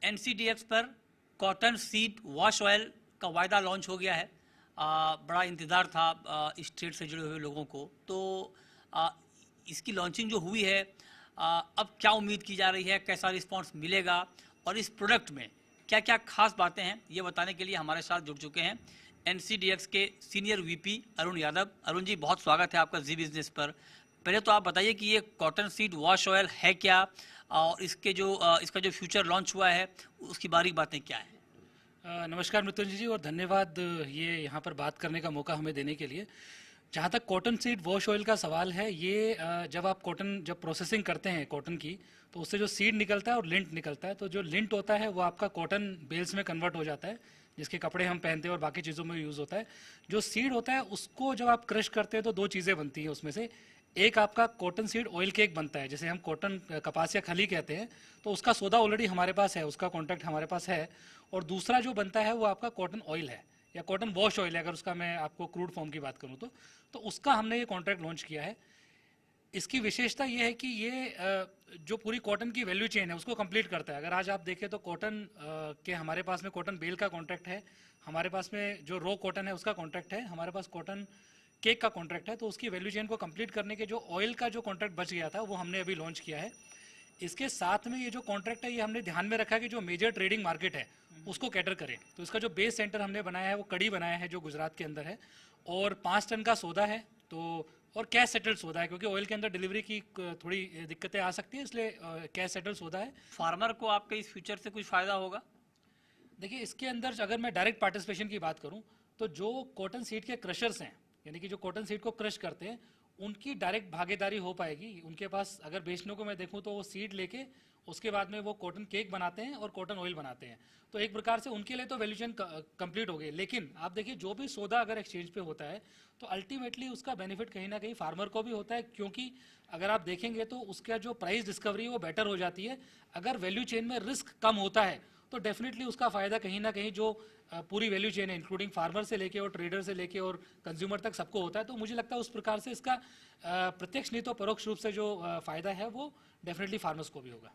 NCDEX पर cotton seed wash oil का वायदा लॉन्च हो गया है। बड़ा इंतज़ार था इस ट्रेड से जुड़े हुए लोगों को। तो इसकी लॉन्चिंग जो हुई है, अब क्या उम्मीद की जा रही है, कैसा रिस्पांस मिलेगा और इस प्रोडक्ट में क्या क्या खास बातें हैं, ये बताने के लिए हमारे साथ जुड़ चुके हैं एनसीडीएक्स के सीनियर वीपी अरुण यादव। अरुण जी, बहुत स्वागत है आपका जी बिजनेस पर। पहले तो आप बताइए कि ये कॉटन सीड वॉश ऑयल है क्या, और इसका जो फ्यूचर लॉन्च हुआ है उसकी बारीक बातें क्या है। नमस्कार मृत्युंजय जी, और धन्यवाद ये यहाँ पर बात करने का मौका हमें देने के लिए। जहाँ तक कॉटन सीड वॉश ऑयल का सवाल है, ये जब प्रोसेसिंग करते हैं कॉटन की, तो उससे जो सीड निकलता है और लिंट निकलता है, तो जो लिंट होता है वो आपका कॉटन बेल्स में कन्वर्ट हो जाता है, जिसके कपड़े हम पहनते हैं और बाकी चीज़ों में यूज़ होता है। जो सीड होता है उसको जब आप क्रश करते हैं तो दो चीज़ें बनती हैं उसमें से। एक आपका कॉटन सीड ऑयल केक बनता है, जैसे हम कॉटन कपास या खली कहते हैं, तो उसका सौदा ऑलरेडी हमारे पास है, उसका कॉन्ट्रैक्ट हमारे पास है। और दूसरा जो बनता है वो आपका कॉटन ऑयल है या कॉटन वॉश ऑयल है, अगर उसका मैं आपको क्रूड फॉर्म की बात करूं तो उसका हमने ये कॉन्ट्रैक्ट लॉन्च किया है। इसकी विशेषता ये है कि ये जो पूरी कॉटन की वैल्यू चेन है उसको कंप्लीट करता है। अगर आज आप देखें तो कॉटन के हमारे पास में कॉटन बेल का कॉन्ट्रैक्ट है, हमारे पास में जो रो कॉटन है उसका कॉन्ट्रैक्ट है, हमारे पास कॉटन केक का कॉन्ट्रैक्ट है। तो उसकी वैल्यू चेन को कंप्लीट करने के जो ऑयल का जो कॉन्ट्रैक्ट बच गया था वो हमने अभी लॉन्च किया है। इसके साथ में ये जो कॉन्ट्रैक्ट है, ये हमने ध्यान में रखा कि जो मेजर ट्रेडिंग मार्केट है उसको कैटर करें। तो इसका जो बेस सेंटर हमने बनाया है वो कड़ी बनाया है, जो गुजरात के अंदर है, और 5 टन का सौदा है। तो और कैश सेटल्ड सौदा है, क्योंकि ऑयल के अंदर डिलीवरी की थोड़ी दिक्कतें आ सकती है, इसलिए कैश सेटल्ड सौदा है। फार्मर को आपके इस फ्यूचर से कुछ फ़ायदा होगा? देखिए, इसके अंदर अगर मैं डायरेक्ट पार्टिसिपेशन की बात करूं, तो जो कॉटन सीड के क्रशर्स हैं, यानी कि जो कॉटन सीड को क्रश करते हैं, उनकी डायरेक्ट भागीदारी हो पाएगी। उनके पास अगर बेचने को मैं देखूं तो वो सीड लेके उसके बाद में वो कॉटन केक बनाते हैं और कॉटन ऑयल बनाते हैं। तो एक प्रकार से उनके लिए तो वैल्यू चेन कंप्लीट हो गई। लेकिन आप देखिए, जो भी सौदा अगर एक्सचेंज पे होता है तो अल्टीमेटली उसका बेनिफिट कहीं ना कहीं फार्मर को भी होता है, क्योंकि अगर आप देखेंगे तो उसका जो प्राइस डिस्कवरी है वो बेटर हो जाती है। अगर वैल्यू चेन में रिस्क कम होता है तो डेफिनेटली उसका फायदा कहीं ना कहीं जो पूरी वैल्यू चेन है, इंक्लूडिंग फार्मर से लेके और ट्रेडर से लेके और कंज्यूमर तक सबको होता है। तो मुझे लगता है उस प्रकार से इसका प्रत्यक्ष नहीं तो परोक्ष रूप से जो फायदा है वो डेफिनेटली फार्मर्स को भी होगा।